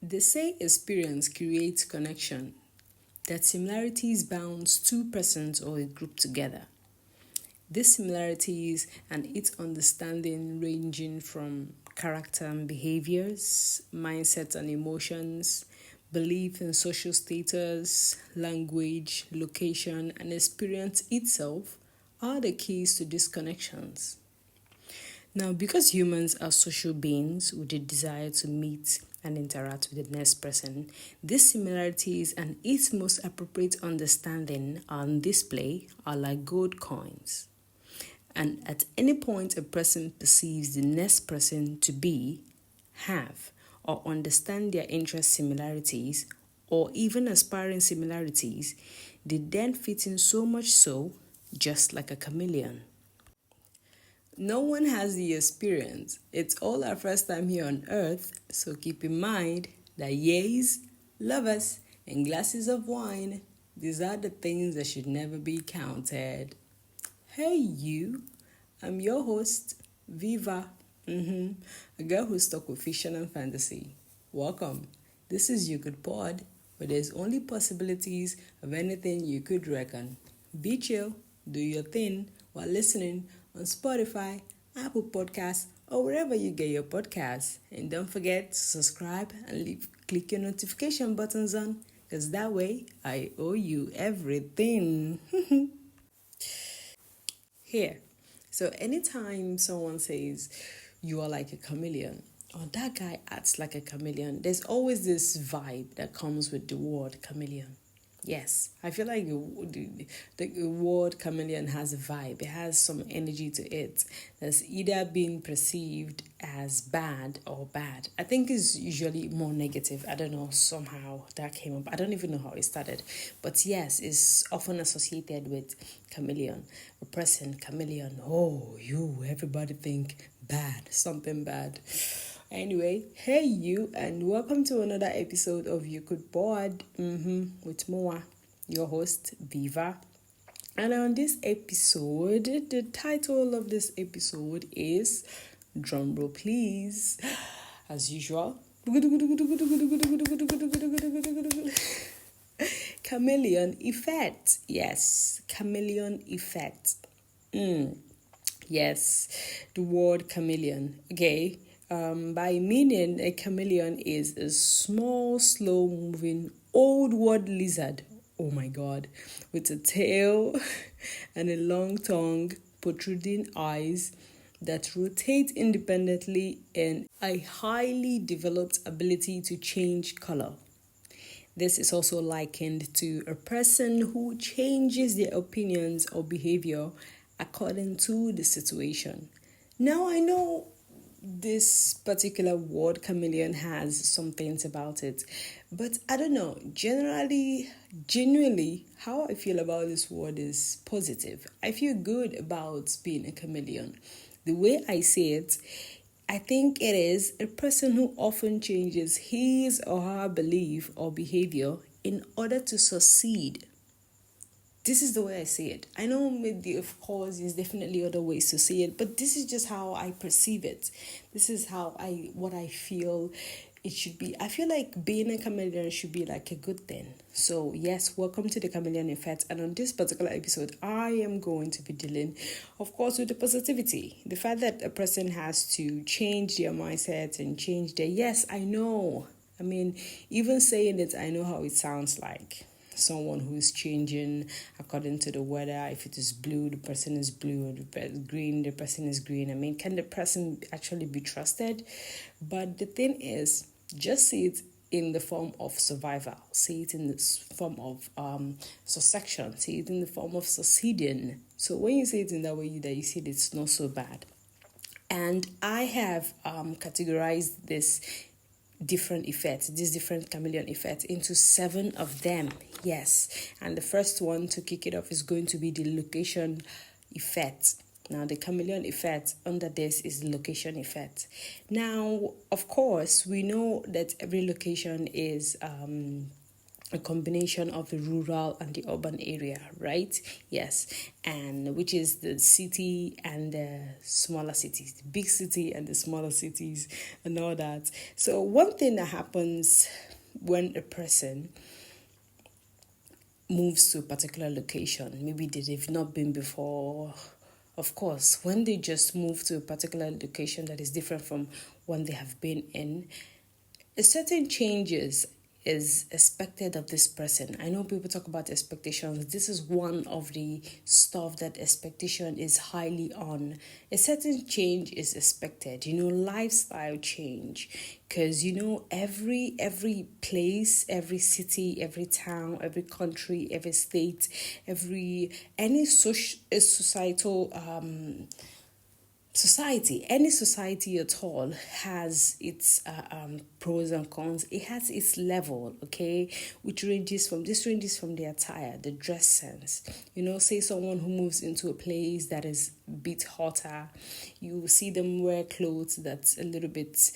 They say experience creates connection, that similarities bounds two persons or a group together. These similarities and its understanding ranging from character and behaviors, mindsets and emotions, belief and social status, language, location, and experience itself are the keys to these connections. Now, because humans are social beings with a desire to meet and interact with the next person, these similarities and its most appropriate understanding on display are like gold coins. And at any point a person perceives the next person to be, have, or understand their interest similarities, or even aspiring similarities, they then fit in so much so, just like a chameleon. No one has the experience. It's all our first time here on earth, so keep in mind that yays, lovers, and glasses of wine, these are the things that should never be counted. Hey you, I'm your host, Viva, a girl who's stuck with fiction and fantasy. Welcome. This is You Could Pod, where there's only possibilities of anything you could reckon. Be chill, do your thing while listening on Spotify, Apple Podcasts, or wherever you get your podcasts. And don't forget to subscribe and click your notification buttons on, because that way I owe you everything. Here. So anytime someone says you are like a chameleon or that guy acts like a chameleon, there's always this vibe that comes with the word chameleon. Yes, I feel like the word chameleon has a vibe. It has some energy to it that's either being perceived as bad or bad. I think it's usually more negative. I don't know, somehow that came up. I don't even know how it started. But yes, it's often associated with chameleon. A person, chameleon, everybody think bad, something bad. Anyway, hey you, and welcome to another episode of You Could Board with Moa, your host, Viva. And on this episode, the title of this episode is, drumroll please, as usual, Chameleon Effect. Yes, Chameleon Effect. Yes, the word chameleon. Okay. By meaning, a chameleon is a small, slow-moving, old-world lizard. Oh my God. With a tail and a long tongue, protruding eyes that rotate independently, and a highly developed ability to change color. This is also likened to a person who changes their opinions or behavior according to the situation. Now, I know this particular word chameleon has some things about it, but I don't know, genuinely how I feel about this word is positive. I feel good about being a chameleon. The way I see it, I think it is a person who often changes his or her belief or behavior in order to succeed. This is the way I see it. I know maybe, of course, there's definitely other ways to see it, but this is just how I perceive it. This is what I feel it should be. I feel like being a chameleon should be like a good thing. So yes, welcome to the Chameleon Effect. And on this particular episode, I am going to be dealing, of course, with the positivity. The fact that a person has to change their mindset and change their, yes, I know. I mean, even saying it, I know how it sounds like. Someone who is changing according to the weather. If it is blue, the person is blue. If it's green, the person is green. I mean, can the person actually be trusted? But the thing is, just see it in the form of survival. See it in the form of succession. See it in the form of succeeding. So when you see it in that way, that you see it, it's not so bad. And I have categorized this different chameleon effects into 7 of them. Yes, and the first one to kick it off is going to be the location effect. Now, the chameleon effect under this is the location effect. Now, of course, we know that every location is a combination of the rural and the urban area, right? Yes, and which is the city and the smaller cities, the big city and the smaller cities, and all that. So, one thing that happens when a person moves to a particular location, maybe they've not been before. Of course, when they just move to a particular location that is different from one they have been in, a certain changes is expected of this person. I know people talk about expectations. This is one of the stuff that expectation is highly on. A certain change is expected. Lifestyle change, because every place, every city, every town, every country, every state, any societal society, any society at all has its pros and cons. It has its level, okay, which ranges from the attire, the dress sense. Say someone who moves into a place that is a bit hotter, you see them wear clothes that's a little bit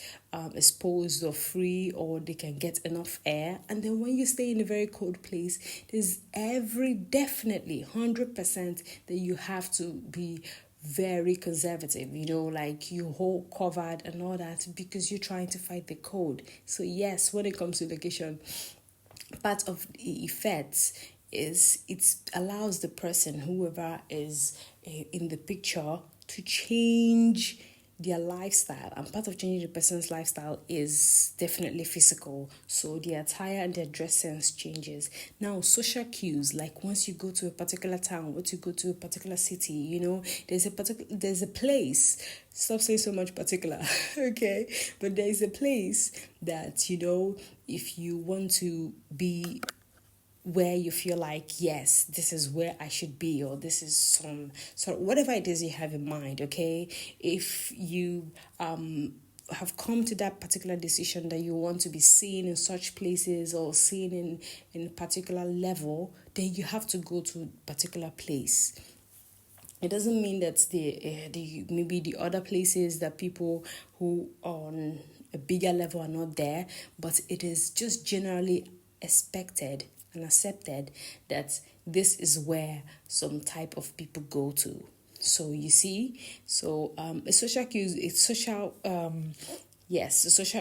exposed or free, or they can get enough air. And then when you stay in a very cold place, there's definitely 100% that you have to be very conservative, like you hold covered and all that, because you're trying to fight the cold. So yes, when it comes to location, part of the effects is it allows the person, whoever is in the picture, to change their lifestyle. And part of changing the person's lifestyle is definitely physical. So the attire and their dress sense changes. Now, social cues, like once you go to a particular town, once you go to a particular city, there's a place. Stop saying so much particular, okay? But there's a place that, if you want to be where you feel like, yes, this is where I should be, or this is whatever it is you have in mind, okay? If you have come to that particular decision that you want to be seen in such places or seen in a particular level, then you have to go to a particular place. It doesn't mean that the maybe the other places that people who are on a bigger level are not there, but it is just generally expected and accepted that this is where some type of people go to. So you see, a social cues, social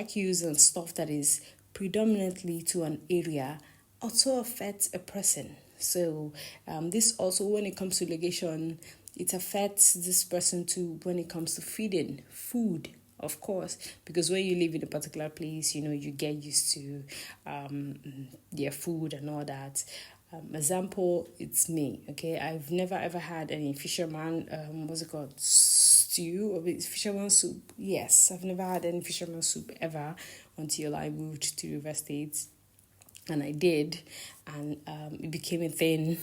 cues and stuff that is predominantly to an area also affects a person. So this also, when it comes to location, it affects this person too when it comes to feeding, food, of course, because when you live in a particular place, you get used to their food and all that. Example, it's me, okay? I've never ever had any fisherman, what's it called, stew, or fisherman soup. Yes, I've never had any fisherman soup ever until I moved to River State. And I did, and it became a thing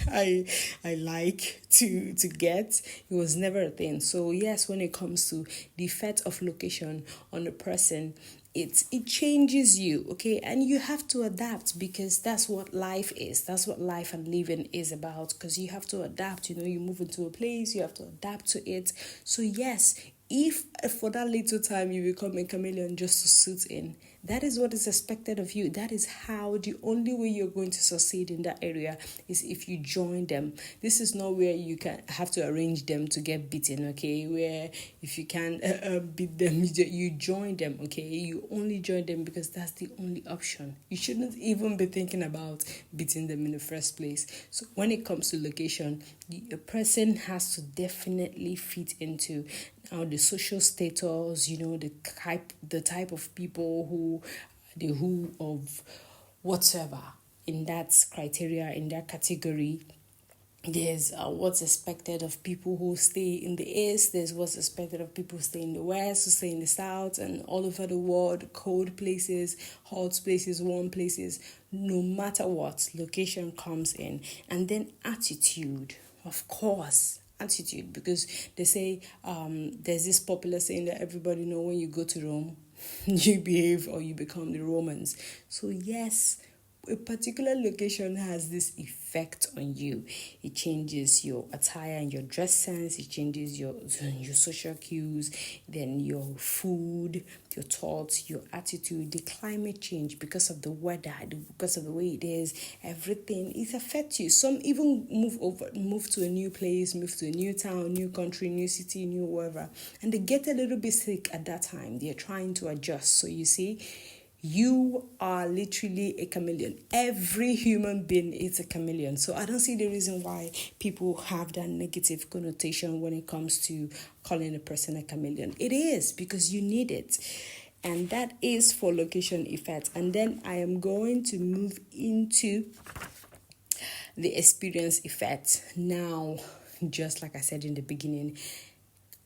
I like to get. It was never a thing. So yes, when it comes to the effect of location on a person, it changes you, okay? And you have to adapt, because that's what life is. That's what life and living is about, because you have to adapt. You move into a place, you have to adapt to it. So yes, if for that little time you become a chameleon just to suit in, that is what is expected of you. That is how the only way you're going to succeed in that area is if you join them. This is not where you can have to arrange them to get beaten, okay? Where if you can beat them, you join them, okay? You only join them because that's the only option. You shouldn't even be thinking about beating them in the first place. So when it comes to location, a person has to definitely fit into the social status, the type of people who of whatever in that criteria, in that category. There's what's expected of people who stay in the east. There's what's expected of people who stay in the west, who stay in the south, and all over the world. Cold places, hot places, warm places. No matter what, location comes in, and then attitude, of course. Attitude, because they say there's this popular saying that everybody know when you go to Rome, you behave or you become the Romans. So yes, a particular location has this effect on you. It changes your attire and your dress sense. It changes your social cues, then your food, your thoughts, your attitude, the climate change because of the weather, because of the way it is, everything, it affects you. Some even move to a new place, move to a new town, new country, new city, new wherever, and they get a little bit sick at that time. They're trying to adjust. So you see, you are literally a chameleon. Every human being is a chameleon. So I don't see the reason why people have that negative connotation when it comes to calling a person a chameleon. It is because you need it. And that is for location effect. And then I am going to move into the experience effect. Now, just like I said in the beginning,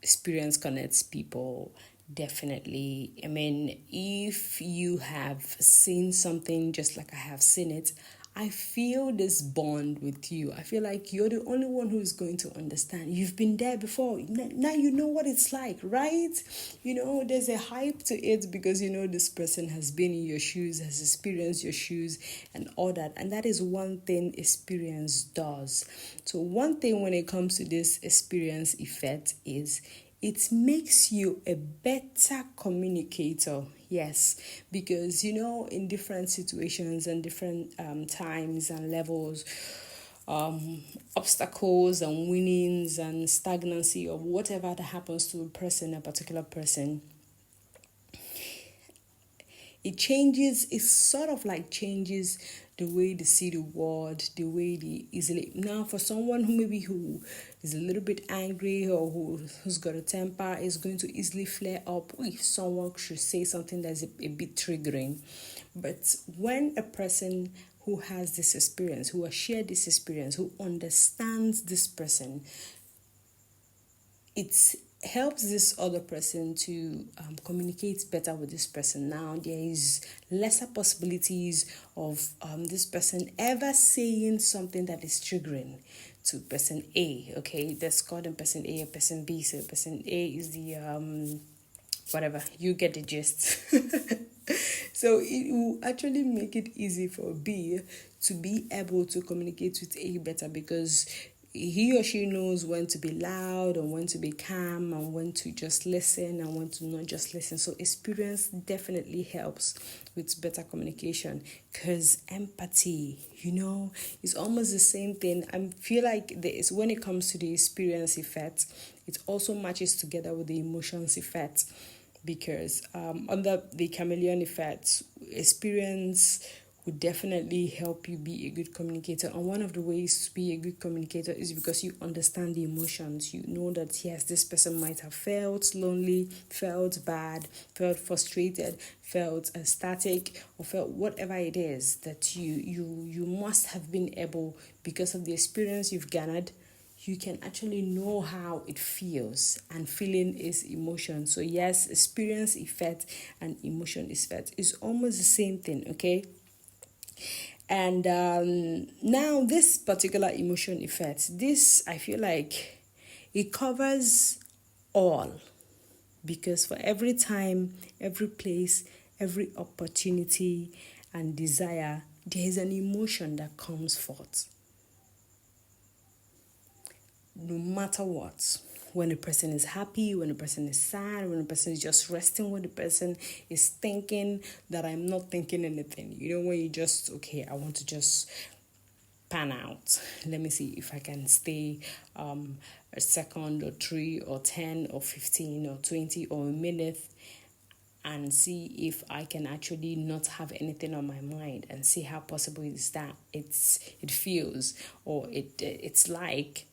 experience connects people. Definitely. I mean, if you have seen something just like I have seen it, I feel this bond with you. I feel like you're the only one who's going to understand. You've been there before. Now you know what it's like, right? There's a hype to it because this person has been in your shoes, has experienced your shoes and all that. And that is one thing experience does. So one thing when it comes to this experience effect is it makes you a better communicator. Yes, because in different situations and different times and levels, obstacles and winnings and stagnancy or whatever that happens to a particular person, it sort of like changes the way they see the world, the way they easily. Now, for someone who is a little bit angry or who's got a temper, is going to easily flare up if someone should say something that's a bit triggering. But when a person who has this experience, who has shared this experience, who understands this person, it helps this other person to communicate better with this person. Now there is lesser possibilities of this person ever saying something that is triggering to person A. Okay, let's call them person A or person B. So person A is the whatever, you get the gist. So it will actually make it easy for B to be able to communicate with A better because he or she knows when to be loud and when to be calm and when to just listen and when to not just listen. So experience definitely helps with better communication because empathy, is almost the same thing. I feel like when it comes to the experience effect, it also matches together with the emotions effect because under the chameleon effect, experience would definitely help you be a good communicator. And one of the ways to be a good communicator is because you understand the emotions. You know that, yes, this person might have felt lonely, felt bad, felt frustrated, felt ecstatic, or felt whatever it is that you must have been able, because of the experience you've garnered, you can actually know how it feels, and feeling is emotion. So yes, experience effect and emotion effect is almost the same thing, okay? And now this particular emotion effect, I feel like it covers all, because for every time, every place, every opportunity and desire, there is an emotion that comes forth. No matter what, when a person is happy, when a person is sad, when a person is just resting, when the person is thinking that I'm not thinking anything. When you just, okay, I want to just pan out. Let me see if I can stay a second or 3 or 10 or 15 or 20 or a minute and see if I can actually not have anything on my mind and see how possible is that it feels, or it's like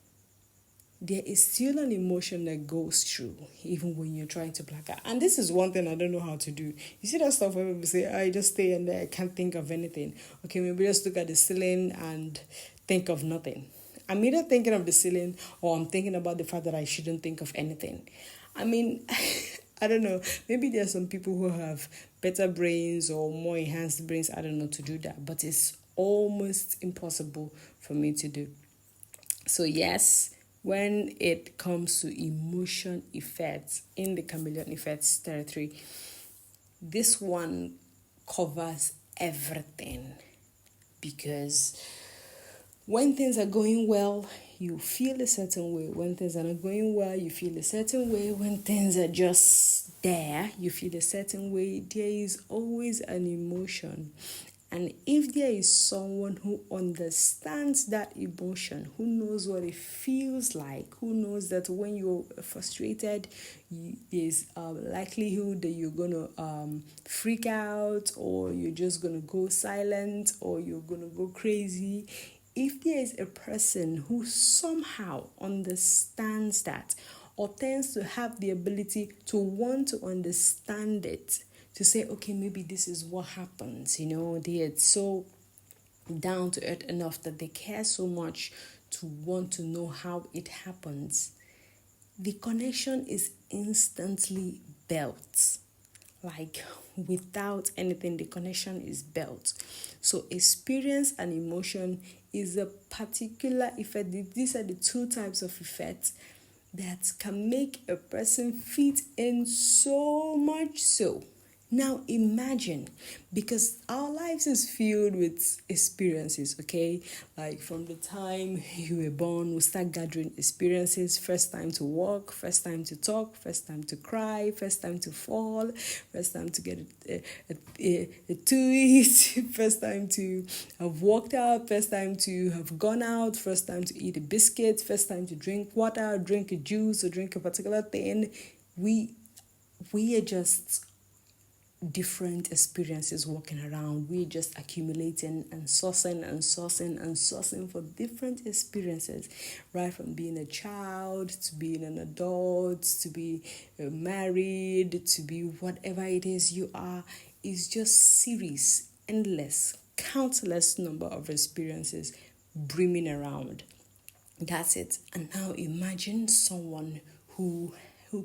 there is still an emotion that goes through even when you're trying to black out. And this is one thing I don't know how to do. You see that stuff where people say, I just stay in there, I can't think of anything. Okay, maybe just look at the ceiling and think of nothing. I'm either thinking of the ceiling or I'm thinking about the fact that I shouldn't think of anything. I mean, I don't know. Maybe there are some people who have better brains or more enhanced brains, I don't know, to do that. But it's almost impossible for me to do. So yes, when it comes to emotion effects in the chameleon effects territory, this one covers everything. because when things are going well, you feel a certain way. When things are not going well, you feel a certain way. When things are just there, you feel a certain way. There is always an emotion. And if there is someone who understands that emotion, who knows what it feels like, who knows that when you're frustrated, there's a likelihood that you're going to freak out, or you're just going to go silent, or you're going to go crazy. If there is a person who somehow understands that, or tends to have the ability to want to understand it, to say, okay, maybe this is what happens, they are so down to earth enough that they care so much to want to know how it happens, the connection is instantly built. Like, without anything, the connection is built. So experience and emotion is a particular effect. These are the two types of effects that can make a person fit in so much so. Now imagine, because our lives is filled with experiences, okay? Like from the time you were born, we start gathering experiences. First time to walk, first time to talk, first time to cry, first time to fall, first time to get a tooth, first time to have walked out, first time to have gone out, first time to eat a biscuit, first time to drink water, drink a juice, or drink a particular thing. We are just different experiences walking around. We're just accumulating and sourcing for different experiences, right from being a child to being an adult to be married to be whatever it is you are. Is just series, endless, countless number of experiences brimming around. That's it. And now imagine someone who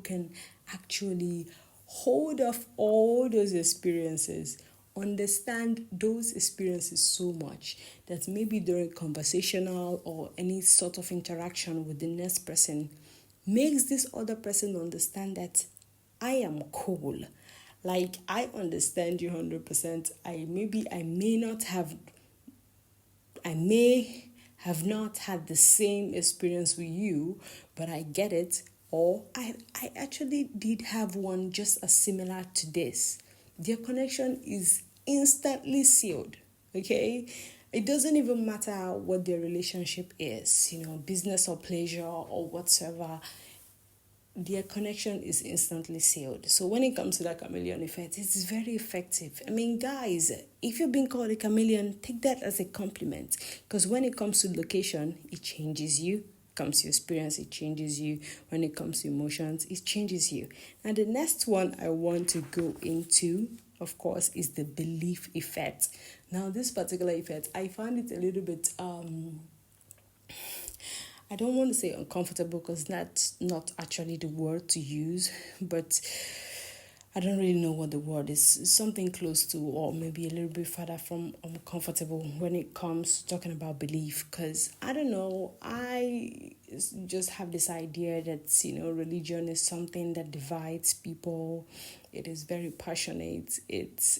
can actually hold off all those experiences, understand those experiences so much that maybe during conversational or any sort of interaction with the next person makes this other person understand that I am cool. Like, I understand you 100%. I may have not had the same experience with you, but I get it. Or I actually did have one just as similar to this. Their connection is instantly sealed, okay? It doesn't even matter what their relationship is, business or pleasure or whatsoever. Their connection is instantly sealed. So when it comes to that chameleon effect, it's very effective. I mean, guys, if you've been called a chameleon, take that as a compliment. Because when it comes to location, it changes you. Comes to experience, it changes you. When it comes to emotions, it changes you. And the next one I want to go into, of course, is the belief effect. Now, this particular effect, I find it a little bit I don't want to say uncomfortable, because that's not actually the word to use, but I don't really know what the word is. Something close to, or maybe a little bit further from uncomfortable when it comes to talking about belief. Because I don't know, I just have this idea that, religion is something that divides people. It is very passionate. It's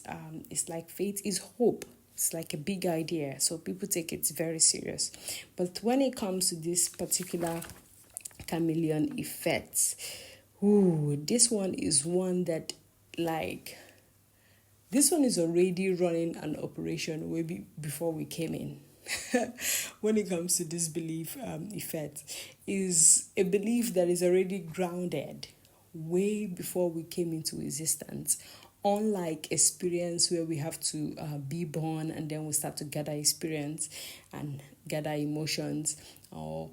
like faith is hope. It's like a big idea, so people take it very serious. But when it comes to this particular chameleon effect, this one is one that, like, this one is already running an operation way before we came in. When it comes to this belief effect, is a belief that is already grounded way before we came into existence. Unlike experience where we have to be born and then we start to gather experience and gather emotions, or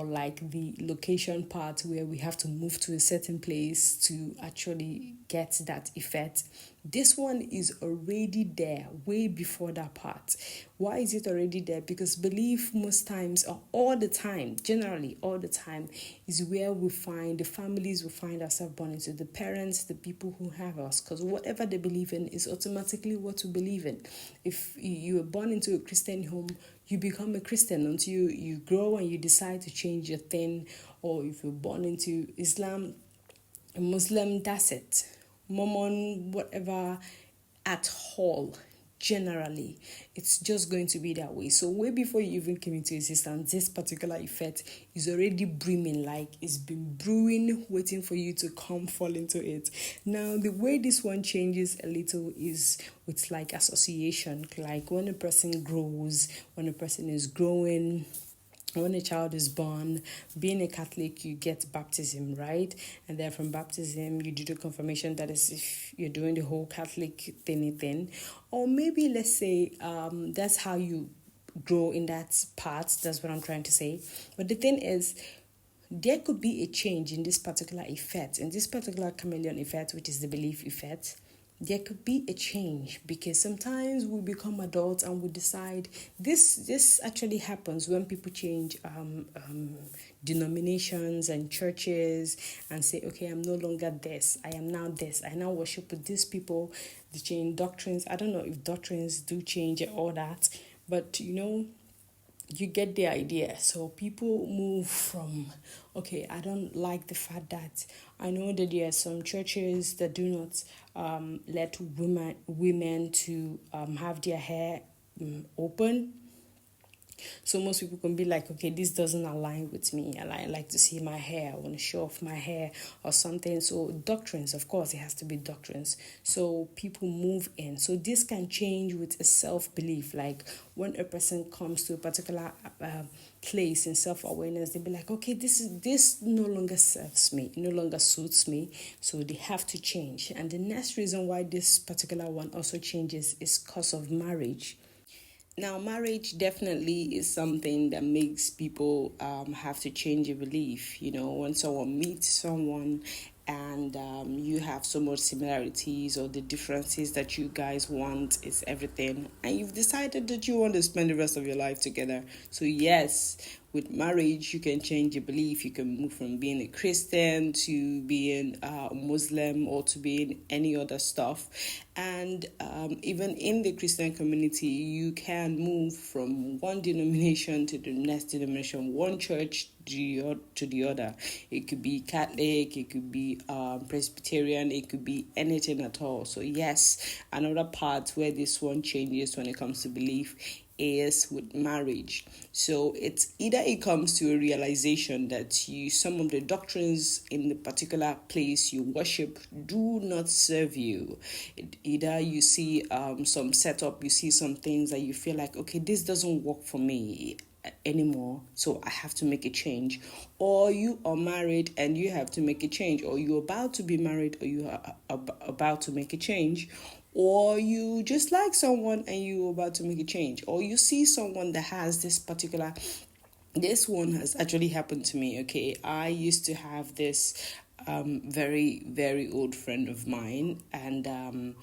like the location part where we have to move to a certain place to actually get that effect. This one is already there way before that part. Why is it already there? Because belief most times, or all the time, generally all the time, is where we find the families we find ourselves born into, the parents, the people who have us. Because whatever they believe in is automatically what we believe in. If you were born into a Christian home, you become a Christian until you grow and you decide to change your thing. Or if you're born into Islam, a Muslim, that's it. Mormon, whatever, at all. generally, it's just going to be that way. So way before you even came into existence, this particular effect is already brimming, like it's been brewing, waiting for you to come fall into it. Now, the way this one changes a little is with like association, like when a person grows, when a person is growing, when a child is born. Being a Catholic, you get baptism, right? And then from baptism, you do the confirmation. That is if you're doing the whole Catholic thing. Or maybe let's say that's how you grow in that part. That's what I'm trying to say. But the thing is, there could be a change in this particular effect, in this particular chameleon effect, which is the belief effect. There could be a change because sometimes we become adults and we decide this actually happens when people change denominations and churches and say, okay, I'm no longer this, I am now this, I now worship with these people. They change doctrines. I don't know if doctrines do change or that, but you get the idea. So people move from, okay, I don't like the fact that I know that there are some churches that do not let women to have their hair open. So most people can be like, okay, this doesn't align with me. I like to see my hair. I want to show off my hair or something. So doctrines, of course, it has to be doctrines. So people move in. So this can change with a self-belief. Like when a person comes to a particular place in self-awareness, they'll be like, okay, this no longer serves me. It no longer suits me. So they have to change. And the next reason why this particular one also changes is because of marriage. Now, marriage definitely is something that makes people have to change a belief. When someone meets someone and you have so much similarities, or the differences that you guys want is everything, and you've decided that you want to spend the rest of your life together. So yes, with marriage, you can change your belief. You can move from being a Christian to being a Muslim or to being any other stuff. And even in the Christian community, you can move from one denomination to the next denomination, one church to the other. It could be Catholic, it could be Presbyterian, it could be anything at all. So yes, another part where this one changes when it comes to belief is with marriage. So it's either it comes to a realization that some of the doctrines in the particular place you worship do not serve you. Either you see some setup, you see some things that you feel like, okay, this doesn't work for me anymore, so I have to make a change. Or you are married and you have to make a change, or you're about to be married, or you are about to make a change, or you just like someone and you're about to make a change, or you see someone that has this one has actually happened to me. Okay, I used to have this very, very old friend of mine, and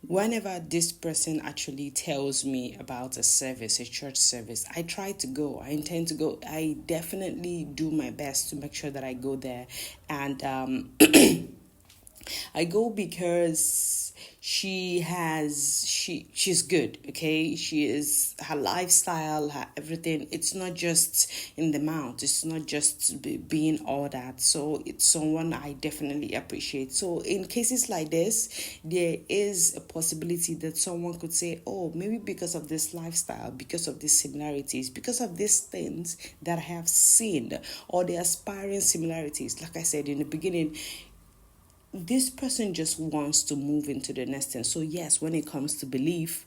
whenever this person actually tells me about a church service, I try to go. I intend to go. I definitely do my best to make sure that I go there, and I go because she's good, okay? She is, her lifestyle, her everything, it's not just in the mouth, it's not just being all that. So it's someone I definitely appreciate. So in cases like this, there is a possibility that someone could say, oh, maybe because of this lifestyle, because of these similarities, because of these things that I have seen, or the aspiring similarities, like I said in the beginning, this person just wants to move into the next thing. So yes, when it comes to belief,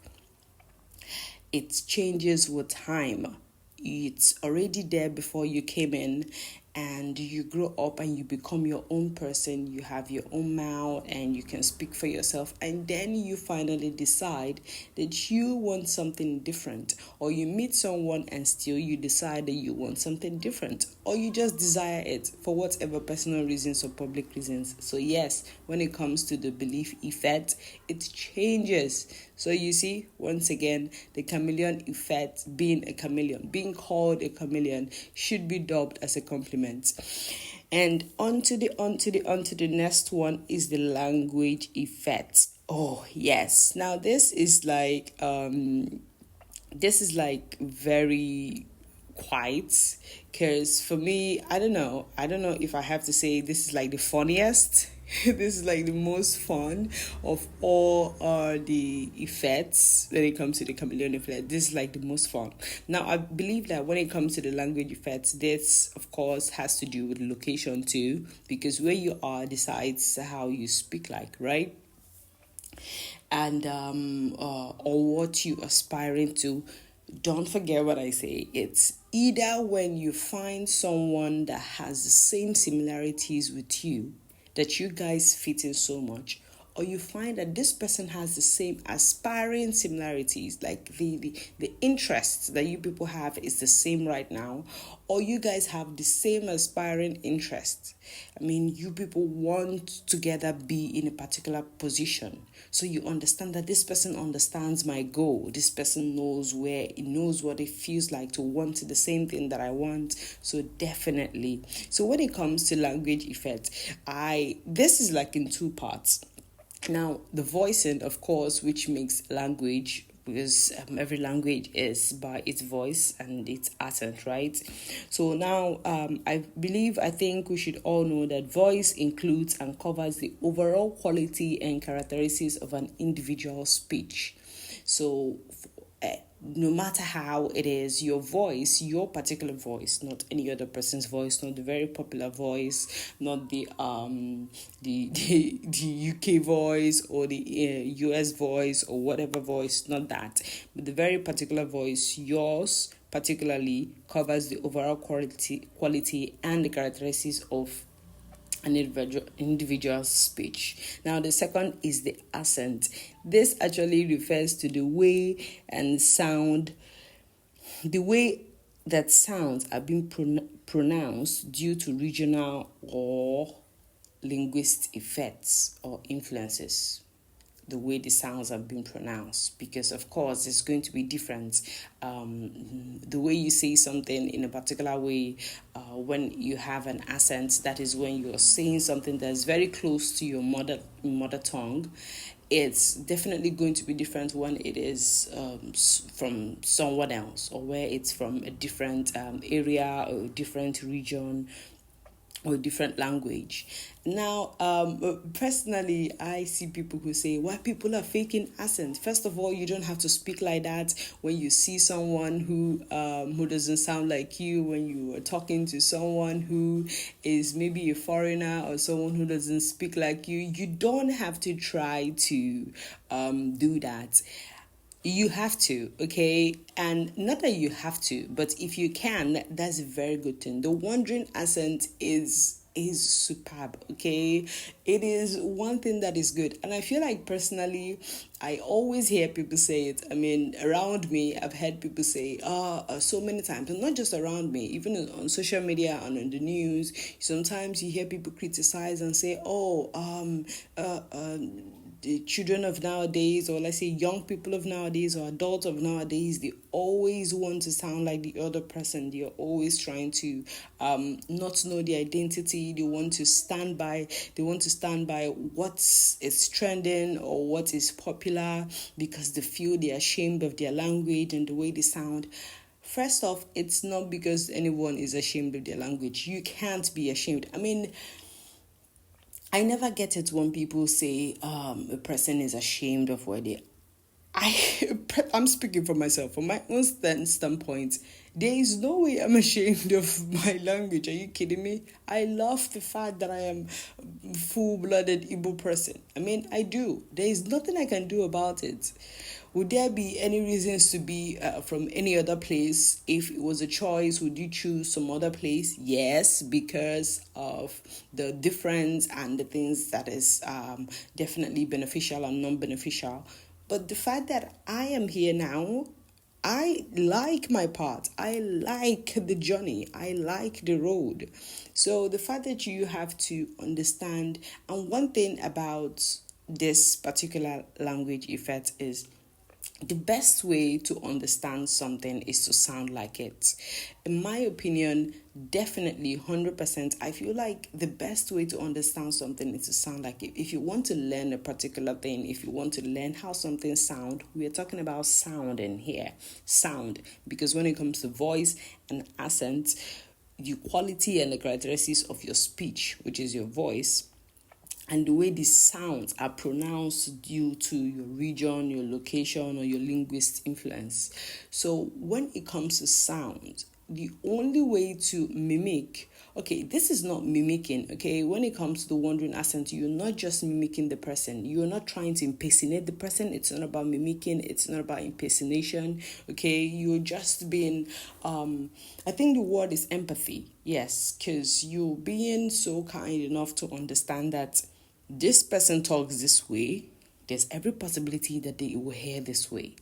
it changes with time. It's already there before you came in, and you grow up and you become your own person. You have your own mouth and you can speak for yourself, and then you finally decide that you want something different, or you meet someone and still you decide that you want something different, or you just desire it for whatever personal reasons or public reasons. So yes, when it comes to the belief effect, it changes. So you see, once again, the chameleon effect, being called a chameleon, should be dubbed as a compliment. And onto the next one is the language effect. Oh yes, now this is like very quiet, because for me, I don't know if I have to say this is like the funniest. This is like the most fun of all the effects when it comes to the chameleon effect. This is like the most fun. Now, I believe that when it comes to the language effects, this of course has to do with location too, because where you are decides how you speak like, right? And or what you aspiring to. Don't forget what I say. It's either when you find someone that has the same similarities with you, that you guys fit in so much, or you find that this person has the same aspiring similarities, like the interests that you people have is the same right now, or you guys have the same aspiring interests. I mean, you people want together be in a particular position. So you understand that this person understands my goal. This person knows where, it knows what it feels like to want the same thing that I want. So definitely. So when it comes to language effect, this is like in two parts. Now, the voicing, of course, which makes language, because every language is by its voice and its accent, right? So now, I think we should all know that voice includes and covers the overall quality and characteristics of an individual's speech. So, no matter how it is, your voice, your particular voice, not any other person's voice, not the very popular voice, not the UK voice or the US voice or whatever voice, not that, but the very particular voice, yours particularly covers the overall quality and the characteristics of an individual's speech. Now, the second is the accent. This actually refers to the way that sounds are being pronounced due to regional or linguistic effects or influences. The way the sounds have been pronounced, because of course it's going to be different. The way you say something in a particular way, when you have an accent, that is when you're saying something that's very close to your mother tongue. It's definitely going to be different when it is from someone else, or where it's from a different area or different region or different language. Now, personally, I see people who say, why people are faking accent. First of all, you don't have to speak like that when you see someone who doesn't sound like you, when you are talking to someone who is maybe a foreigner or someone who doesn't speak like you. You don't have to try to do that. You have to, okay? And not that you have to, but if you can, that's a very good thing. The wandering accent is superb, okay? It is one thing that is good. And I feel like personally, I always hear people say it. I mean, around me, I've heard people say, so many times, and not just around me, even on social media and on the news, sometimes you hear people criticize and say, the children of nowadays, or let's say young people of nowadays or adults of nowadays, they always want to sound like the other person. They're always trying to not know their identity. They want to stand by what is trending or what is popular, because they feel they're ashamed of their language and the way they sound. First off, it's not because anyone is ashamed of their language. You can't be ashamed. I mean, I never get it when people say a person is ashamed of where they are. I'm speaking for myself. From my own standpoint, there is no way I'm ashamed of my language. Are you kidding me? I love the fact that I am a full-blooded Igbo person. I mean, I do. There is nothing I can do about it. Would there be any reasons to be from any other place? If it was a choice, would you choose some other place? Yes, because of the difference and the things that is definitely beneficial and non-beneficial. But the fact that I am here now, I like my path. I like the journey. I like the road. So the fact that you have to understand, and one thing about this particular language effect is, the best way to understand something is to sound like it. In my opinion, definitely 100%, I feel like the best way to understand something is to sound like it. If you want to learn a particular thing, if you want to learn how something sounds, we are talking about sound in here. Sound. Because when it comes to voice and accent, the quality and the characteristics of your speech, which is your voice, and the way the sounds are pronounced due to your region, your location, or your linguist influence. So when it comes to sound, the only way to mimic, okay, this is not mimicking, okay? When it comes to the wandering accent, you're not just mimicking the person. You're not trying to impersonate the person. It's not about mimicking. It's not about impersonation, okay? You're just being, I think the word is empathy, yes, because you're being so kind enough to understand that this person talks this way, there's every possibility that they will hear this way.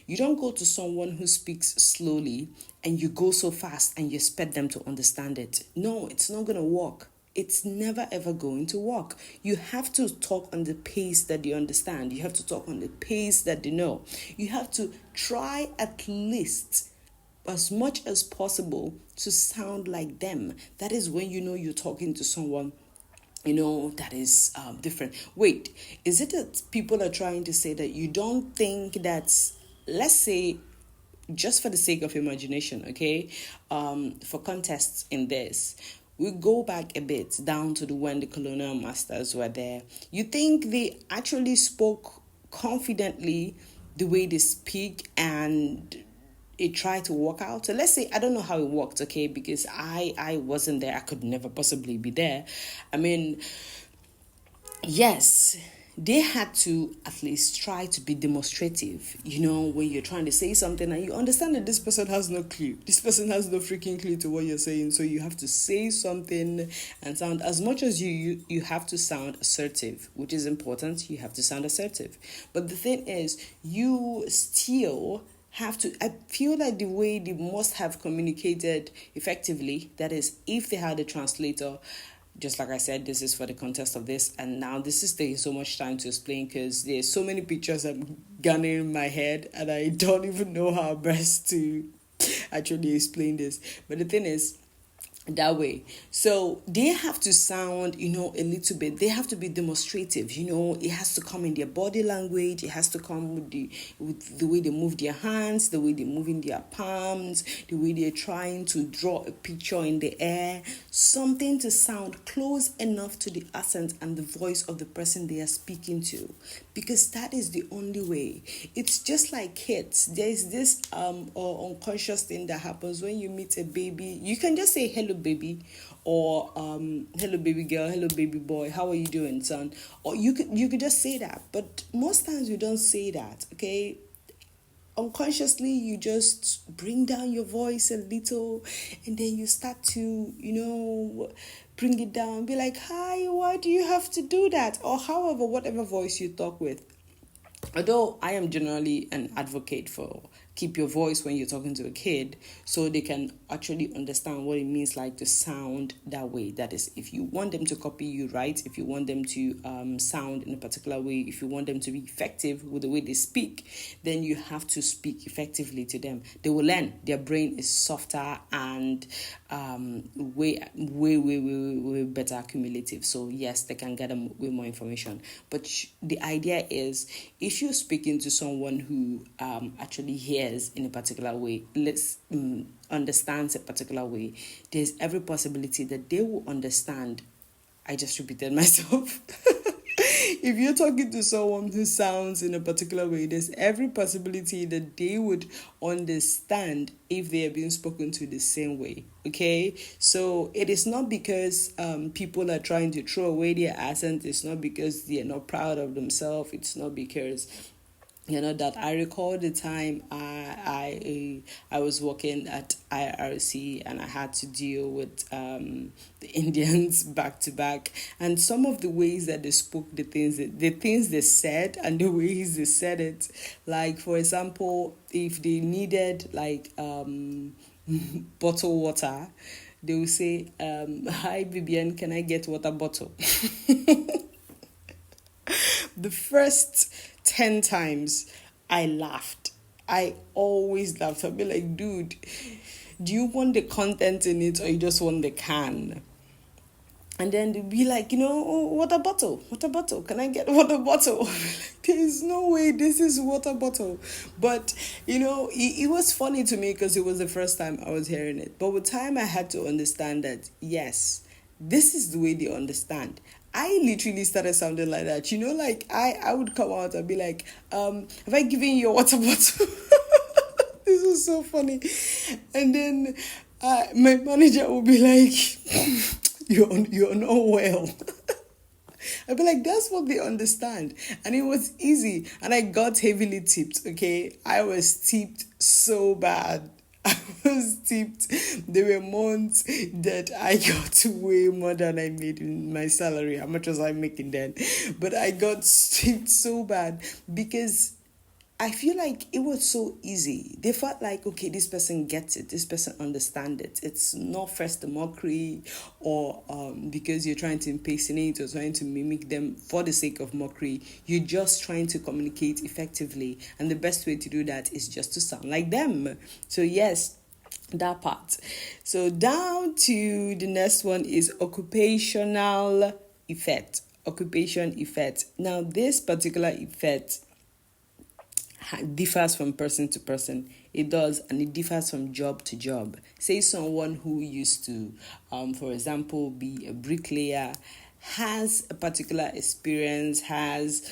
You don't go to someone who speaks slowly and you go so fast and you expect them to understand it. No, it's not going to work. It's never ever going to work. You have to talk on the pace that they understand. You have to talk on the pace that they know. You have to try at least as much as possible to sound like them. That is when you know you're talking to someone that is different. Wait, is it that people are trying to say that you don't think that, let's say, just for the sake of imagination, okay, for context in this, we go back a bit down to when the colonial masters were there. You think they actually spoke confidently the way they speak and it tried to work out? So let's say, I don't know how it worked, okay, because I wasn't there. I could never possibly be there. I mean, yes, they had to at least try to be demonstrative, when you're trying to say something and you understand that this person has no clue. This person has no freaking clue to what you're saying. So you have to say something and sound, as much as you have to sound assertive, which is important. You have to sound assertive. But the thing is, you still have to, I feel like the way they must have communicated effectively, that is, if they had a translator, just like I said, this is for the context of this, and now this is taking so much time to explain because there's so many pictures I'm gunning in my head and I don't even know how best to actually explain this. But the thing is, that way, so they have to sound a little bit, they have to be demonstrative. It has to come in their body language, it has to come with the way they move their hands, the way they move in their palms, the way they're trying to draw a picture in the air, something to sound close enough to the accent and the voice of the person they are speaking to, because that is the only way. It's just like kids. There's this or unconscious thing that happens when you meet a baby. You can just say hello baby, or hello baby girl, hello baby boy, how are you doing, son? Or you could just say that, but most times you don't say that, okay? Unconsciously you just bring down your voice a little, and then you start to bring it down, be like, hi, why do you have to do that? Or however, whatever voice you talk with. Although I am generally an advocate for keep your voice when you're talking to a kid so they can actually understand what it means like to sound that way. That is, if you want them to copy you, right? If you want them to sound in a particular way, if you want them to be effective with the way they speak, then you have to speak effectively to them. They will learn. Their brain is softer and way better cumulative. So yes, they can gather way more information. But the idea is, if you're speaking to someone who actually hears in a particular way, understands a particular way, there's every possibility that they will understand. I just repeated myself. If you're talking to someone who sounds in a particular way, there's every possibility that they would understand if they are being spoken to the same way. Okay, so it is not because people are trying to throw away their accent. It's not because they are not proud of themselves. It's not because that I recall the time I was working at IRC and I had to deal with the Indians back to back, and some of the ways that they spoke, the things they said and the ways they said it. Like, for example, if they needed bottled water, they will say, hi Vivian, can I get water bottle? The first 10 times I laughed. I always laughed. I'll be like, dude, do you want the content in it or you just want the can? And then they'll be like, water bottle. Can I get water bottle? There's no way this is water bottle. But, it was funny to me because it was the first time I was hearing it. But with time, I had to understand that, yes, this is the way they understand. I literally started sounding like that. Like I would come out and be like, have I given you a water bottle? This was so funny. And then my manager would be like, you're not well. I'd be like, that's what they understand. And it was easy. And I got heavily tipped, okay? I was tipped so bad. I was tipped. There were months that I got way more than I made in my salary. How much was I making then? But I got tipped so bad because I feel like it was so easy. They felt like, okay, this person gets it. This person understands it. It's not first a mockery or because you're trying to impersonate or trying to mimic them for the sake of mockery. You're just trying to communicate effectively. And the best way to do that is just to sound like them. So yes, that part. So down to the next one is occupational effect. Occupation effect. Now, this particular effect differs from person to person. It does, and it differs from job to job. Say someone who used to, for example, be a bricklayer, has a particular experience, has,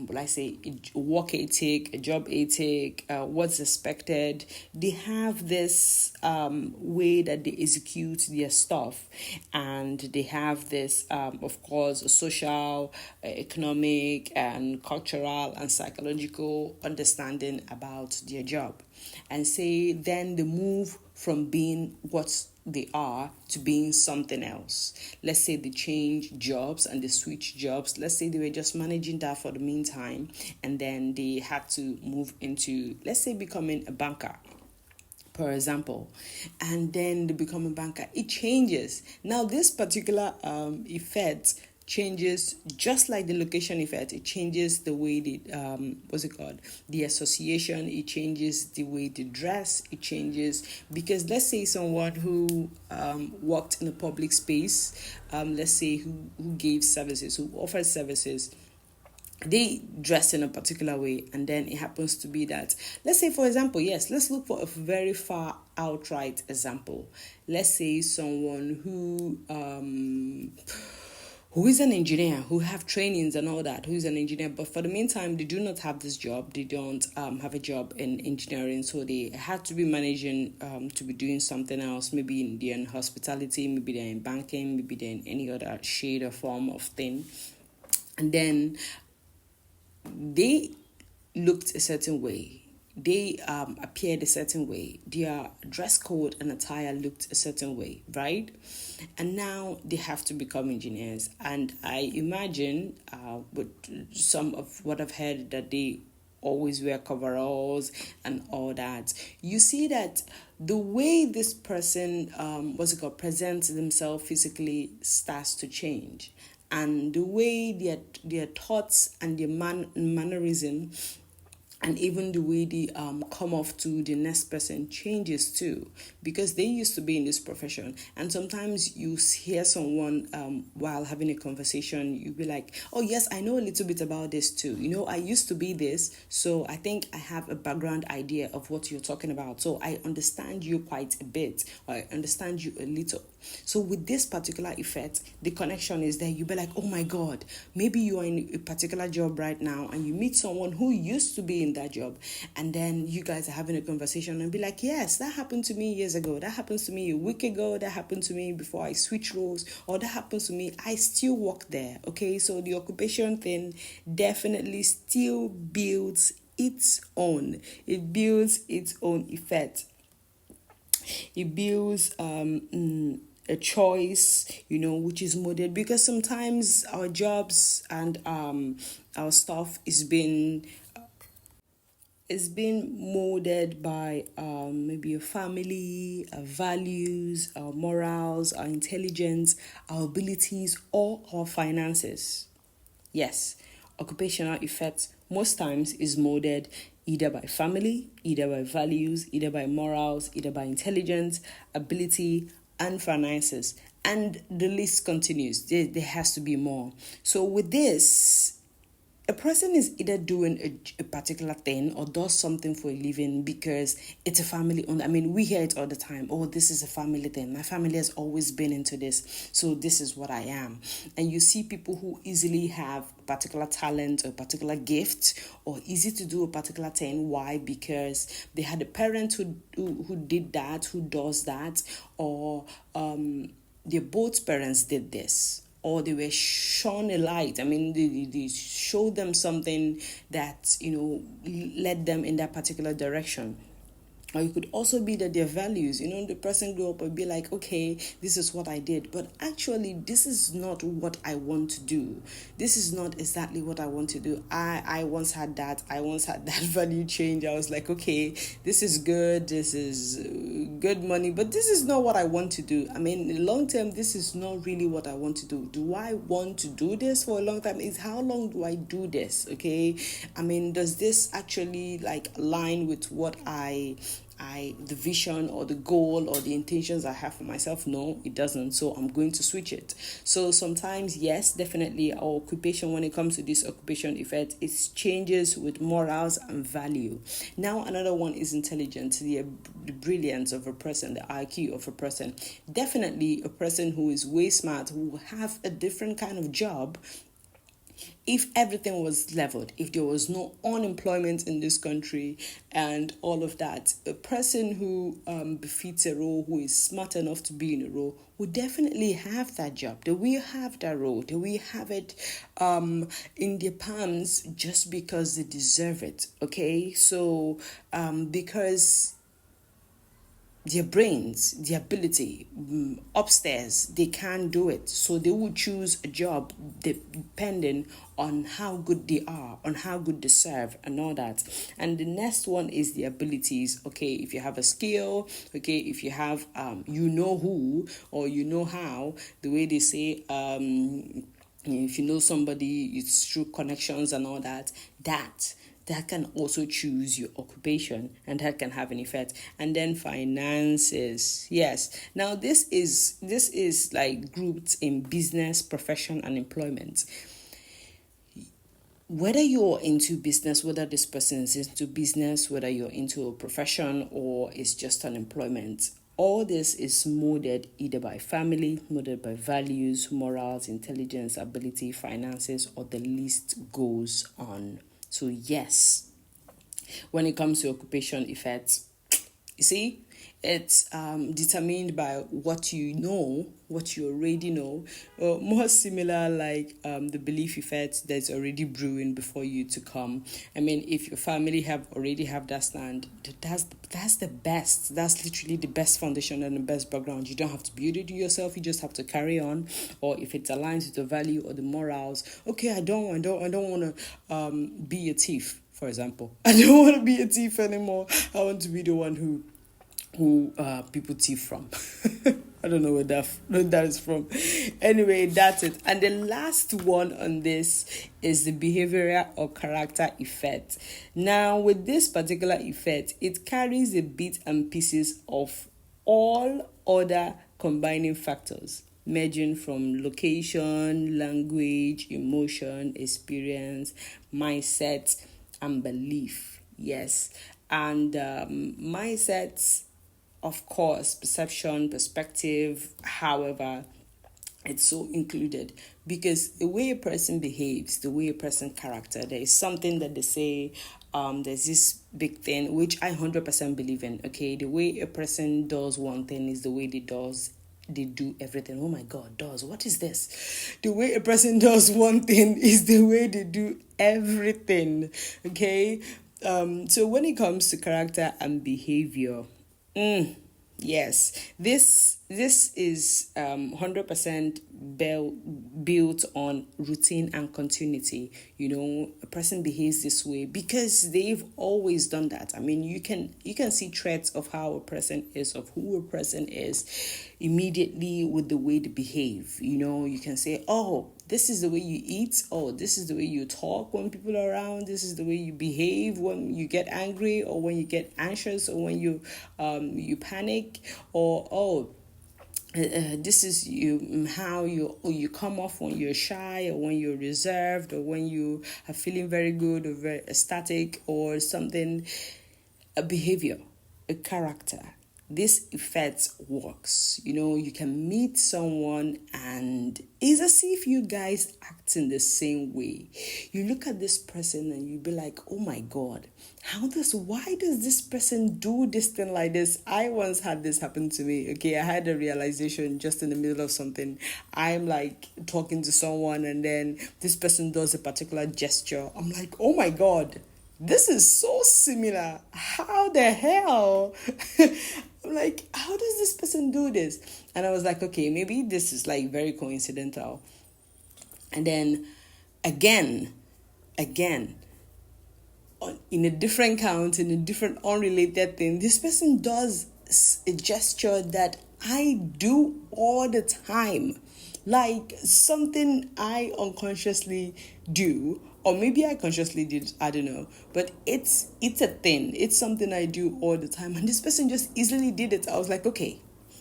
let's say, a work ethic, a job ethic, what's expected. They have this way that they execute their stuff, and they have this, of course, social, economic, and cultural and psychological understanding about their job. And say then they move from being what they are to being something else. Let's say they change jobs and they switch jobs. Let's say they were just managing that for the meantime, and then they had to move into, let's say, becoming a banker, for example, and then they become a banker. It changes. Now, this particular effect changes, just like the location effect. It changes the way the association. It changes the way they dress. It changes because, let's say, someone who worked in a public space, let's say who gave services, who offered services, they dress in a particular way, and then it happens to be that, let's say, for example, yes, let's look for a very far outright example. Let's say someone who is an engineer, who have trainings and all that, who is an engineer, but for the meantime, they do not have this job. They don't have a job in engineering, so they have to be managing to be doing something else. Maybe they're in hospitality, maybe they're in banking, maybe they're in any other shade or form of thing. And then they looked a certain way. They appeared a certain way. Their dress code and attire looked a certain way, right? And now they have to become engineers. And I imagine, with some of what I've heard, that they always wear coveralls and all that. You see that the way this person, presents themselves physically starts to change. And the way their thoughts and their mannerism, and even the way they come off to the next person changes too, because they used to be in this profession. And sometimes you hear someone while having a conversation, you'll be like, oh yes, I know a little bit about this too. I used to be this, so I think I have a background idea of what you're talking about. So I understand you quite a bit, or I understand you a little. So with this particular effect, the connection is there. You'll be like, oh my God, maybe you are in a particular job right now and you meet someone who used to be in that job, and then you guys are having a conversation and be like, yes, that happened to me years ago, that happens to me a week ago, that happened to me before I switched roles, or that happens to me, I still work there. Okay, so the occupation thing definitely still builds its own effect. It builds a choice, which is molded, because sometimes our jobs and our stuff is being molded by maybe a family, our values, our morals, our intelligence, our abilities, or our finances. Yes, occupational effects most times is molded either by family, either by values, either by morals, either by intelligence, ability, and finances. And the list continues. There has to be more. So with this, a person is either doing a particular thing or does something for a living because it's a family owned. I mean, we hear it all the time. Oh, this is a family thing. My family has always been into this, so this is what I am. And you see people who easily have a particular talent or a particular gift, or easy to do a particular thing. Why? Because they had a parent who did that, who does that, or their both parents did this, or they were shown a light. I mean, they showed them something that, led them in that particular direction. Or it could also be that their values, the person grew up and be like, okay, this is what I did, but actually this is not what I want to do. This is not exactly what I want to do. I once had that. I once had that value change. I was like, okay, this is good. This is good money, but this is not what I want to do. I mean, in the long term, this is not really what I want to do. Do I want to do this for a long time? Is how long do I do this? Okay. I mean, does this actually align with what the vision or the goal or the intentions I have for myself? No, it doesn't. So I'm going to switch it. So sometimes, yes, definitely our occupation, when it comes to this occupation effect, it changes with morals and value. Now, another one is intelligence, the brilliance of a person, the IQ of a person. Definitely a person who is way smart, who will have a different kind of job. If everything was leveled, if there was no unemployment in this country and all of that, a person who befits a role, who is smart enough to be in a role, would definitely have that job. They will have that role. They will have it in their palms just because they deserve it. Okay, so because their brains, their ability, upstairs, they can't do it. So they would choose a job depending on how good they are, on how good they serve and all that. And the next one is the abilities. Okay, if you have a skill, okay, if you have, who or how, the way they say, if you know somebody, it's through connections and all that, that can also choose your occupation, and that can have an effect. And then finances. Yes. Now this is grouped in business, profession, and employment. Whether you're into business, whether this person is into business, whether you're into a profession or it's just an employment, all this is molded either by family, molded by values, morals, intelligence, ability, finances, or the list goes on. So yes, when it comes to occupation effects, you see, it's determined by what you know, what you already know, more similar the belief effect that's already brewing before you to come. I mean, if your family already have that stand, that's the best. That's literally the best foundation and the best background. You don't have to build it yourself. You just have to carry on. Or if it aligns with the value or the morals, okay, I don't want to be a thief. For example, I don't want to be a thief anymore. I want to be the one who people thief from. I don't know where that is from. Anyway, that's it. And the last one on this is the behavioral or character effect. Now, with this particular effect, it carries a bit and pieces of all other combining factors, merging from location, language, emotion, experience, mindset, and belief. Yes. And mindsets, of course, perception, perspective, however, it's so included because the way a person behaves, the way a person character, there is something that they say, there's this big thing, which I 100% believe in, okay? The way a person does one thing is the way they do everything. Oh my God, what is this? The way a person does one thing is the way they do everything, okay? So when it comes to character and behavior, yes, this is 100% built on routine and continuity. A person behaves this way because they've always done that. I mean, you can see traits of how a person is, of who a person is, immediately with the way they behave. You can say, oh, this is the way you eat. Oh, this is the way you talk when people are around. This is the way you behave when you get angry or when you get anxious or when you panic. Or, this is how you come off when you're shy, or when you're reserved, or when you are feeling very good or very ecstatic or something. A behavior, a character. This effect works. You can meet someone and it's as if you guys act in the same way. You look at this person and you be like, oh my God, why does this person do this thing like this? I once had this happen to me. Okay, I had a realization just in the middle of something. I'm like talking to someone and then this person does a particular gesture. I'm like, oh my God, this is so similar. How the hell? I'm like, how does this person do this? And I was like, okay, maybe this is like very coincidental. And then again, in a different count, in a different unrelated thing, this person does a gesture that I do all the time. Like something I unconsciously do, or maybe I consciously did, I don't know. But it's a thing. It's something I do all the time. And this person just easily did it. I was like, okay,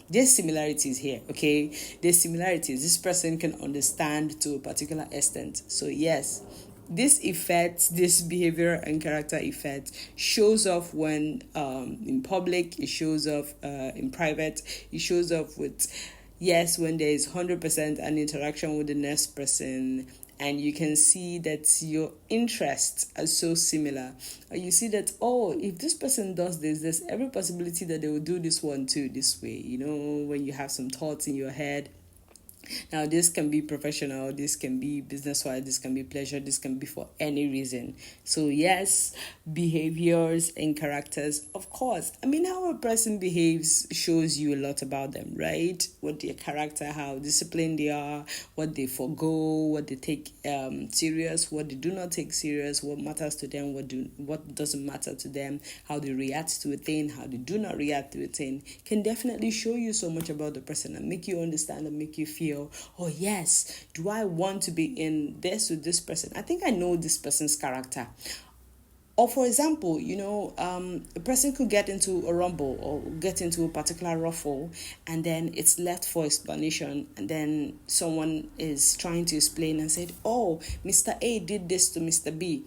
there's similarities here, okay? There's similarities. This person can understand to a particular extent. So yes, this effect, this behavior and character effect shows off when in public, it shows off in private, it shows off with, yes, when there is 100% an interaction with the next person, and you can see that your interests are so similar. Or you see that, oh, if this person does this, there's every possibility that they will do this one too this way. When you have some thoughts in your head. Now, this can be professional, this can be business-wise, this can be pleasure, this can be for any reason. So yes, behaviors and characters, of course. I mean, how a person behaves shows you a lot about them, right? What their character, how disciplined they are, what they forgo, what they take serious, what they do not take serious, what matters to them, what doesn't matter to them, how they react to a thing, how they do not react to a thing, can definitely show you so much about the person and make you understand and make you feel, oh yes, do I want to be in this with this person? I think I know this person's character. Or for example, a person could get into a rumble or get into a particular ruffle, and then it's left for explanation, and then someone is trying to explain and said, oh, Mr. A did this to Mr. B.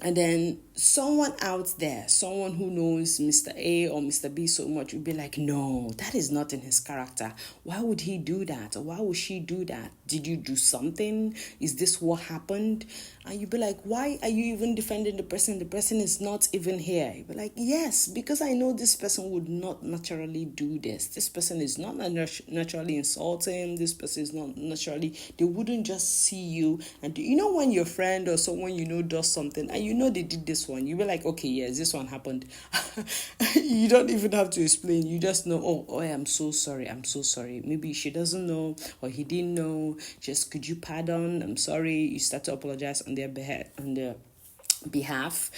And then someone out there, someone who knows Mr. A or Mr. B so much, would be like, no, that is not in his character. Why would he do that? Or why would she do that? Did you do something? Is this what happened? And you'd be like, why are you even defending the person? The person is not even here. You'd be like, yes, because I know this person would not naturally do this. This person is not naturally insulting. This person is not naturally, they wouldn't just see you. And when your friend or someone does something and they did this one, you be like, okay, yes, this one happened. You don't even have to explain. You just know, oh, I'm so sorry. Maybe she doesn't know or he didn't know. Just, could you pardon? I'm sorry. You start to apologize on their behalf.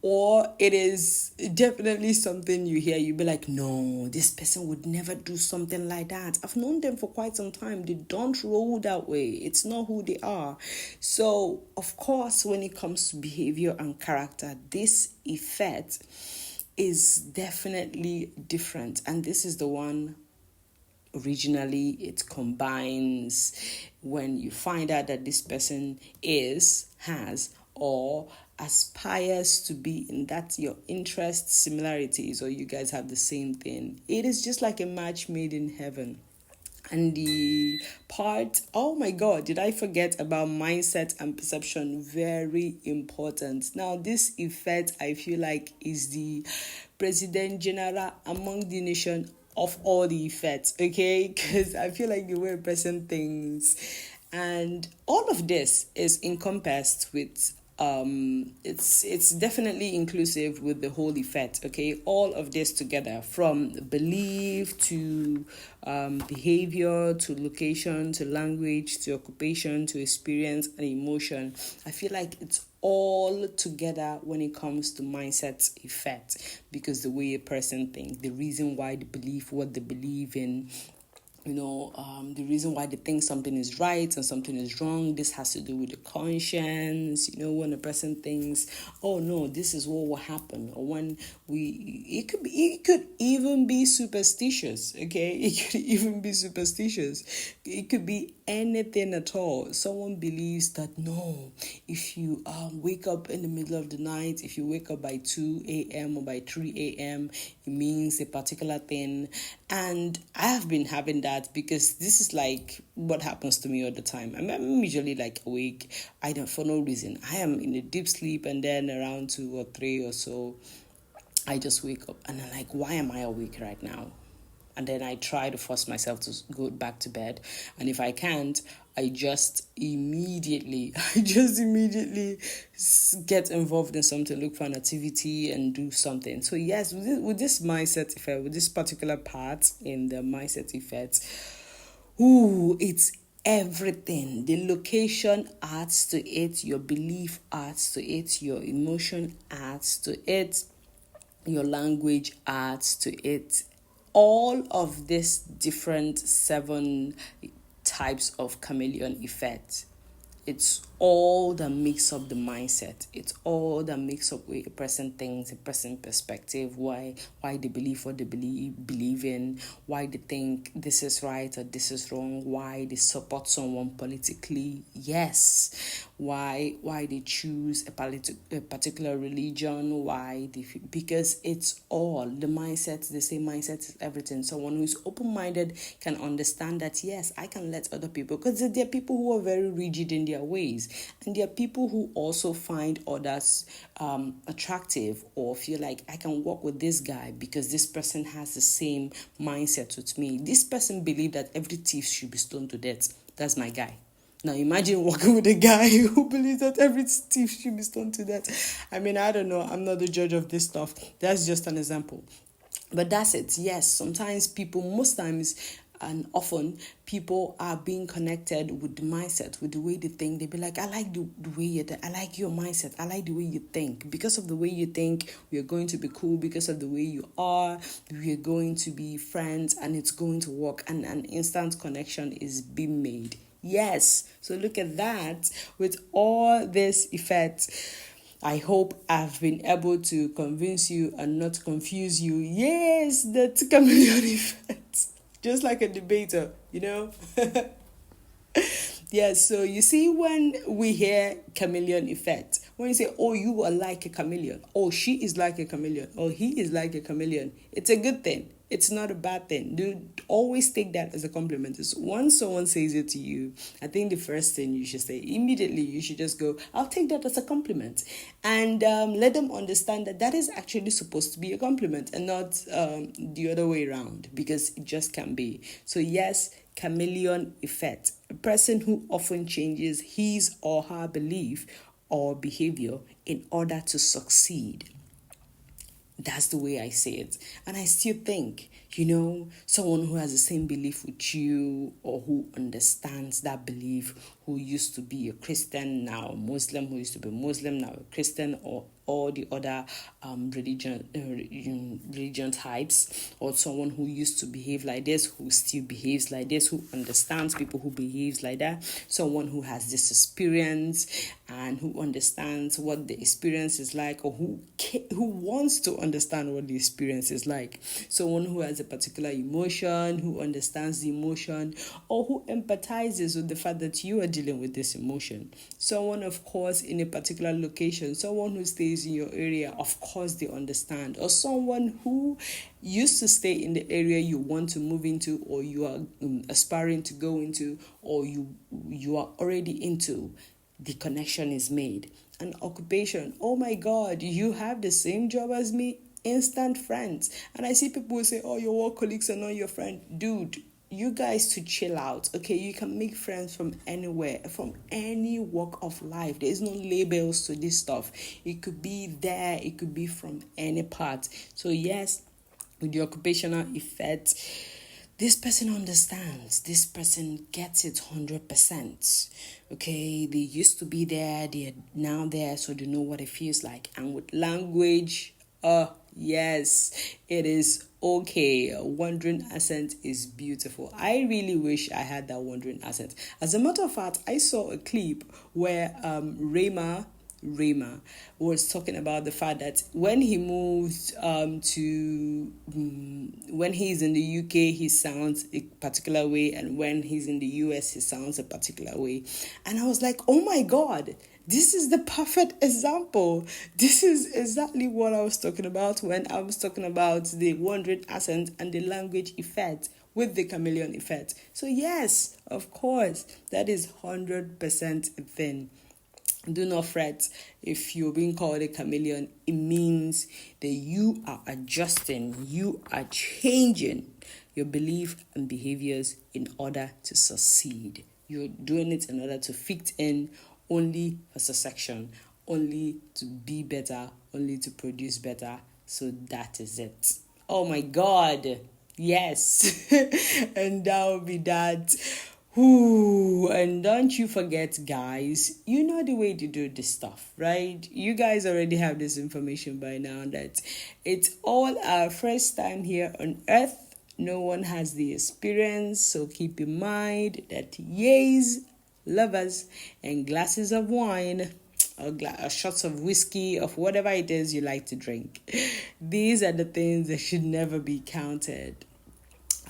Or it is definitely something you hear, you be like, no, this person would never do something like that. I've known them for quite some time. They don't roll that way. It's not who they are. So, of course, when it comes to behavior and character, this effect is definitely different. And this is the one originally it combines when you find out that this person has, or aspires to be in that your interest similarities, or you guys have the same thing. It is just like a match made in heaven. And the part, oh my God, did I forget about mindset and perception? Very important. Now, this effect, I feel like, is the president general among the nation of all the effects, okay? Because I feel like the way a person thinks, and all of this is encompassed with it's definitely inclusive with the whole effect, okay? All of this together, from belief to behavior to location to language to occupation to experience and emotion. I feel like it's all together when it comes to mindset effect, because the way a person thinks, the reason why they believe what they believe in, the reason why they think something is right and something is wrong. This has to do with the conscience. When a person thinks, oh no, this is what will happen, or when it could even be superstitious. Okay, it could even be superstitious. It could be anything at all. Someone believes that no, if you wake up in the middle of the night, if you wake up by 2 a.m. or by 3 a.m., it means a particular thing. And I have been having that because this is like what happens to me all the time. I'm usually like awake. I don't, for no reason. I am in a deep sleep, and then around 2 or 3 or so, I just wake up and I'm like, why am I awake right now? And then I try to force myself to go back to bed. And if I can't, I just immediately get involved in something, look for an activity and do something. So yes, with this mindset effect, with this particular part in the mindset effect, it's everything. The location adds to it, your belief adds to it, your emotion adds to it, your language adds to it. All of these different 7 types of chameleon effect, it's all that makes up the mindset. It's all that makes up what a person thinks, a person perspective, why they believe what they believe in, why they think this is right or this is wrong, why they support someone politically, yes, why they choose a particular religion, because it's all the mindset. They say mindset is everything. Someone who is open-minded can understand that, yes, I can let other people, because there are people who are very rigid in their ways, and there are people who also find others attractive, or feel like I can work with this guy because this person has the same mindset with me. This person believes that every thief should be stoned to death. That's my guy. Now imagine working with a guy who believes that every thief should be stoned to death. I mean, I don't know. I'm not the judge of this stuff. That's just an example. But that's it. Yes, sometimes people, most times and often, people are being connected with the mindset, with the way they think. They be like, I like the way you think. I like your mindset. I like the way you think. Because of the way you think, we are going to be cool. Because of the way you are, we are going to be friends, and it's going to work. And an instant connection is being made. Yes. So look at that. With all this effect, I hope I've been able to convince you and not confuse you. Yes, the chameleon effect. Just like a debater, Yes, so you see, when we hear chameleon effect, when you say, oh, you are like a chameleon, oh, she is like a chameleon, oh, he is like a chameleon, it's a good thing. It's not a bad thing. Dude, always take that as a compliment. Once someone says it to you, I think the first thing you should say, immediately you should just go, I'll take that as a compliment. And let them understand that is actually supposed to be a compliment and not the other way around, because it just can't be. So yes, chameleon effect. A person who often changes his or her belief or behavior in order to succeed. That's the way I say it. And I still think, someone who has the same belief with you, or who understands that belief, who used to be a Christian, now a Muslim, who used to be a Muslim, now a Christian, or all the other religion types, or someone who used to behave like this, who still behaves like this, who understands people who behaves like that, someone who has this experience and who understands what the experience is like, or who wants to understand what the experience is like, someone who has a particular emotion, who understands the emotion, or who empathizes with the fact that you are dealing with this emotion, someone, of course, in a particular location, someone who stays in your area, of course they understand, or someone who used to stay in the area you want to move into, or you are aspiring to go into, or you are already into. The connection is made. An occupation, oh my God, you have the same job as me, instant friends. And I see people who say, oh, your work colleagues are not your friend. Dude, you guys to chill out, okay? You can make friends from anywhere, from any walk of life. There is no labels to this stuff. It could be there, it could be from any part. So yes, with the occupational effect, this person understands, this person gets it 100%. Okay, they used to be there, they are now there, so they know what it feels like. And with language, Yes, it is okay. A wandering accent is beautiful. I really wish I had that wandering accent. As a matter of fact, I saw a clip where Rayma was talking about the fact that when he moved when he's in the UK, he sounds a particular way, and when he's in the US, he sounds a particular way. And I was like, oh my God, this is the perfect example. This is exactly what I was talking about when I was talking about the wandering accent and the language effect with the chameleon effect. So yes, of course, that is 100% a thing. Do not fret if you're being called a chameleon. It means that you are adjusting, you are changing your belief and behaviors in order to succeed. You're doing it in order to fit in, only for succession, only to be better, only to produce better. So that is it. Oh my God. Yes. And that will be that. Ooh, and don't you forget, guys, you know the way to do this stuff, right? You guys already have this information by now that it's all our first time here on earth. No one has the experience, so keep in mind that yays, lovers, and glasses of wine or shots of whiskey, of whatever it is you like to drink. These are the things that should never be counted.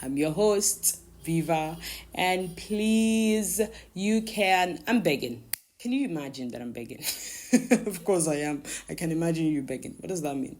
I'm your host, Viva, and please, I'm begging. Can you imagine that I'm begging? Of course I am. I can imagine you begging. What does that mean?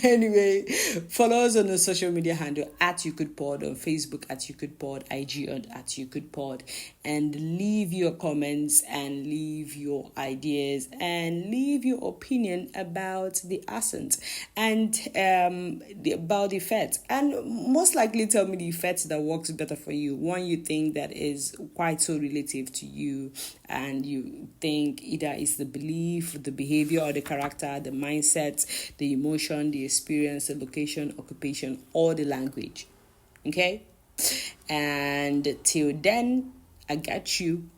Anyway, follow us on the social media handle at You Could Pod on Facebook, at You Could Pod, IG at You Could Pod, and leave your comments and leave your ideas and leave your opinion about the accent and about the effect. And most likely tell me the effect that works better for you. One you think that is quite so relative to you, and you think either it's the belief, the behavior, or the character, the mindset, the emotion, the experience, the location, occupation, or the language. Okay? And till then, I got you.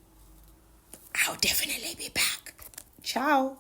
I'll definitely be back. Ciao.